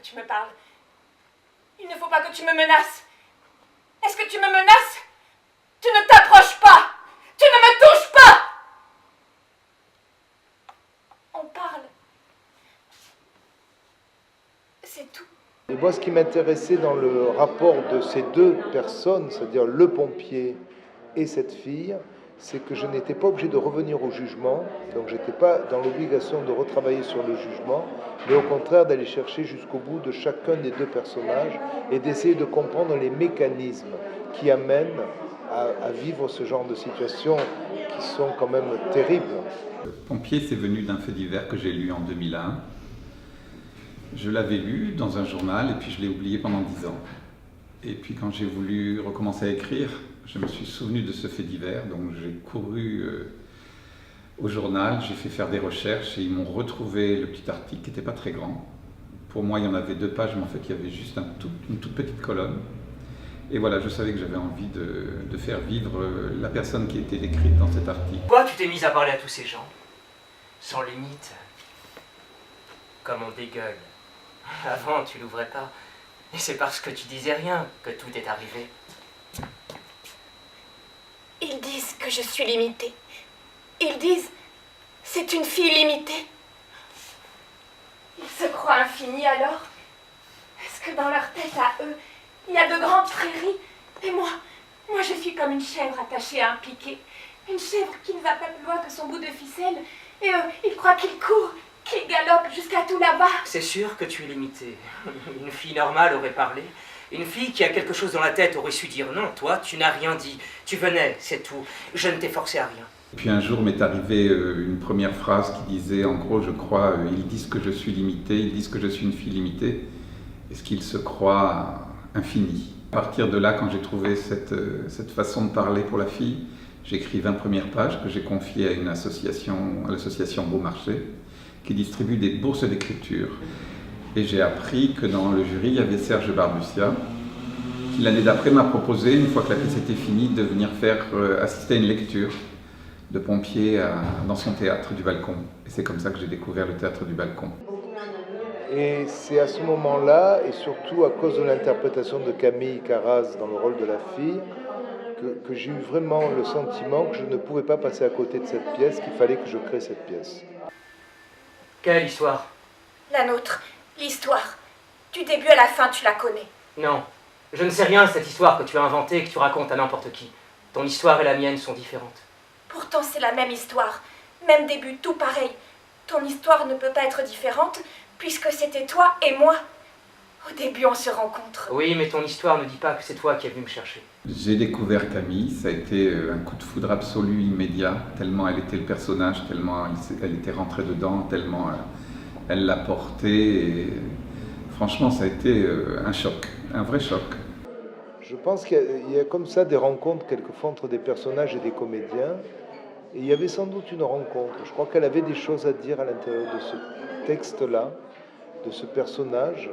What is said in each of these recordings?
tu me parles. Il ne faut pas que tu me menaces. Est-ce que tu me menaces? Tu ne t'approches pas. Tu ne me touches pas. On parle. C'est tout. Et moi, ce qui m'intéressait dans le rapport de ces deux personnes, c'est-à-dire le pompier et cette fille, c'est que je n'étais pas obligé de revenir au jugement, donc j'étais pas dans l'obligation de retravailler sur le jugement, mais au contraire d'aller chercher jusqu'au bout de chacun des deux personnages et d'essayer de comprendre les mécanismes qui amènent à vivre ce genre de situations qui sont quand même terribles. Le pompier, c'est venu d'un fait divers que j'ai lu en 2001. Je l'avais lu dans un journal et puis je l'ai oublié pendant 10 ans. Et puis quand j'ai voulu recommencer à écrire, je me suis souvenu de ce fait divers, donc j'ai couru au journal, j'ai fait faire des recherches et ils m'ont retrouvé le petit article qui n'était pas très grand. Pour moi, il y en avait 2 pages, mais en fait, il y avait juste une toute petite colonne. Et voilà, je savais que j'avais envie de faire vivre la personne qui était décrite dans cet article. Pourquoi tu t'es mise à parler à tous ces gens? Sans limite. Comme on dégueule. Avant, tu l'ouvrais pas. Et c'est parce que tu disais rien que tout est arrivé. Ils disent que je suis limitée. Ils disent, c'est une fille limitée. Ils se croient infinis alors. Est-ce que dans leur tête à eux, il y a de grandes prairies? Et moi je suis comme une chèvre attachée à un piquet. Une chèvre qui ne va pas plus loin que son bout de ficelle. Et eux, ils croient qu'ils courent, qu'ils galopent jusqu'à tout là-bas. C'est sûr que tu es limitée. Une fille normale aurait parlé. Une fille qui a quelque chose dans la tête aurait su dire non. Toi, tu n'as rien dit. Tu venais, c'est tout. Je ne t'ai forcé à rien. Puis un jour m'est arrivée une première phrase qui disait, en gros, je crois, ils disent que je suis limitée, ils disent que je suis une fille limitée. Est-ce qu'ils se croient infinis? À partir de là, quand j'ai trouvé cette façon de parler pour la fille, j'ai écrit 20 premières pages que j'ai confiées à une association, à l'association Beaumarchais, qui distribue des bourses d'écriture. Et j'ai appris que dans le jury, il y avait Serge Barbutia, qui l'année d'après m'a proposé, une fois que la pièce était finie, de venir assister à une lecture de Pompier dans son théâtre du Balcon. Et c'est comme ça que j'ai découvert le théâtre du Balcon. Et c'est à ce moment-là, et surtout à cause de l'interprétation de Camille Carraz dans le rôle de la fille, que j'ai eu vraiment le sentiment que je ne pouvais pas passer à côté de cette pièce, qu'il fallait que je crée cette pièce. Quelle histoire? La nôtre, l'histoire. Du début à la fin, tu la connais. Non. Je ne sais rien de cette histoire que tu as inventée et que tu racontes à n'importe qui. Ton histoire et la mienne sont différentes. Pourtant, c'est la même histoire. Même début, tout pareil. Ton histoire ne peut pas être différente, puisque c'était toi et moi. Au début, on se rencontre. Oui, mais ton histoire ne dit pas que c'est toi qui es venu me chercher. J'ai découvert Camille, ça a été un coup de foudre absolu, immédiat, tellement elle était le personnage, tellement elle était rentrée dedans, tellement elle l'a porté. Et franchement, ça a été un choc, un vrai choc. Je pense qu'il y a comme ça des rencontres quelquefois entre des personnages et des comédiens. Et il y avait sans doute une rencontre. Je crois qu'elle avait des choses à dire à l'intérieur de ce texte-là, de ce personnage.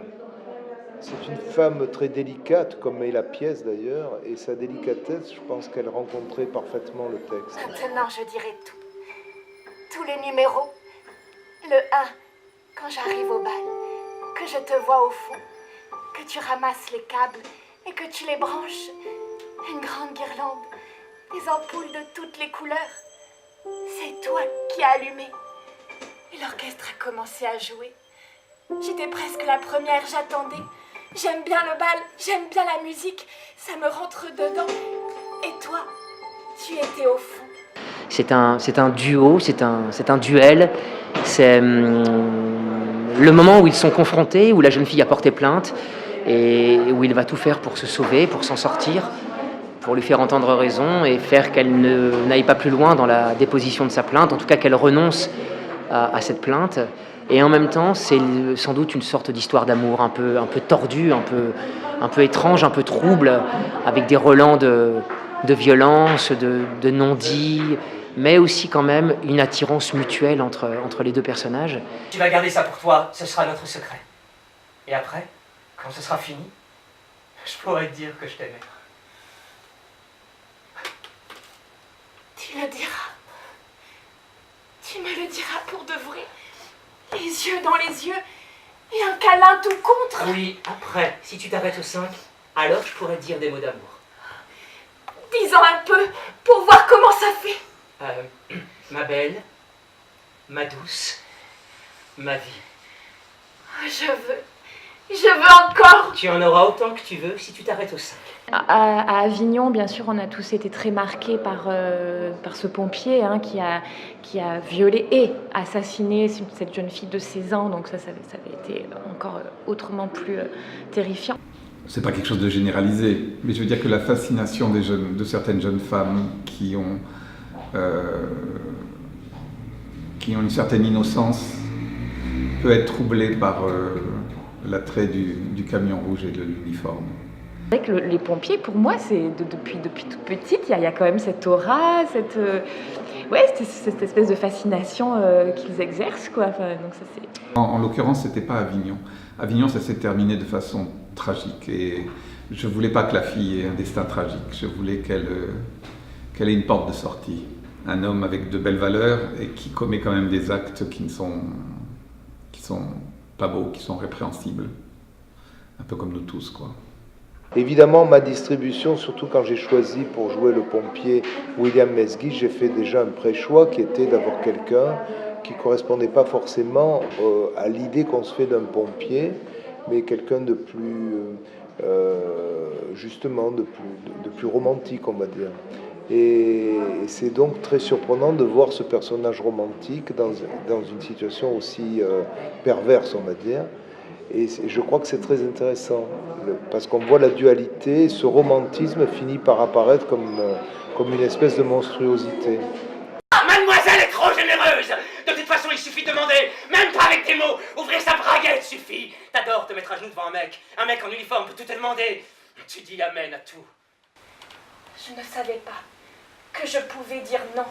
C'est une femme très délicate, comme est la pièce d'ailleurs, et sa délicatesse, je pense qu'elle rencontrait parfaitement le texte. Maintenant, je dirai tout. Tous les numéros. Le 1, quand j'arrive au bal, que je te vois au fond, que tu ramasses les câbles et que tu les branches. Une grande guirlande, des ampoules de toutes les couleurs. C'est toi qui as allumé. Et l'orchestre a commencé à jouer. J'étais presque la première, j'attendais. J'aime bien le bal, j'aime bien la musique, ça me rentre dedans. Et toi, tu étais au fond. C'est un duo, c'est un duel. C'est le moment où ils sont confrontés, où la jeune fille a porté plainte et où il va tout faire pour se sauver, pour s'en sortir, pour lui faire entendre raison et faire qu'elle n'aille pas plus loin dans la déposition de sa plainte, en tout cas qu'elle renonce à cette plainte. Et en même temps, c'est sans doute une sorte d'histoire d'amour un peu tordue, un peu étrange, un peu trouble, avec des relents de violence, de non-dits, mais aussi quand même une attirance mutuelle entre les deux personnages. Tu vas garder ça pour toi, ce sera notre secret. Et après, quand ce sera fini, je pourrai te dire que je t'aimais. Tu le diras. Tu me le diras pour de vrai. Les yeux dans les yeux. Et un câlin tout contre. Oui, après, si tu t'arrêtes au 5, alors je pourrais te dire des mots d'amour. Dis-en un peu pour voir comment ça fait. Ma belle, ma douce, ma vie. Je veux encore. Tu en auras autant que tu veux si tu t'arrêtes au 5. À Avignon, bien sûr, on a tous été très marqués par ce pompier qui a violé et assassiné cette jeune fille de 16 ans. Donc ça avait été encore autrement plus terrifiant. C'est pas quelque chose de généralisé, mais je veux dire que la fascination de certaines jeunes femmes qui ont une certaine innocence peut être troublée par l'attrait du camion rouge et de l'uniforme. C'est vrai que les pompiers, pour moi, c'est depuis toute petite, il y a quand même cette aura, cette espèce de fascination qu'ils exercent, quoi. Enfin, donc ça, c'est... En l'occurrence, c'était pas Avignon. Avignon, ça s'est terminé de façon tragique et je voulais pas que la fille ait un destin tragique. Je voulais qu'elle ait une porte de sortie. Un homme avec de belles valeurs et qui commet quand même des actes qui sont pas beaux, qui sont répréhensibles. Un peu comme nous tous, quoi. Évidemment, ma distribution, surtout quand j'ai choisi pour jouer le pompier William Mesguich, j'ai fait déjà un pré-choix qui était d'avoir quelqu'un qui ne correspondait pas forcément à l'idée qu'on se fait d'un pompier, mais quelqu'un de plus, justement, de plus romantique, on va dire. Et c'est donc très surprenant de voir ce personnage romantique dans une situation aussi perverse, on va dire. Et je crois que c'est très intéressant, parce qu'on voit la dualité, ce romantisme finit par apparaître comme une espèce de monstruosité. Mademoiselle est trop généreuse. De toute façon, il suffit de demander, même pas avec des mots. Ouvrir sa braguette suffit. T'adores te mettre à genoux devant un mec en uniforme peut tout te demander. Tu dis amen à tout. Je ne savais pas que je pouvais dire non.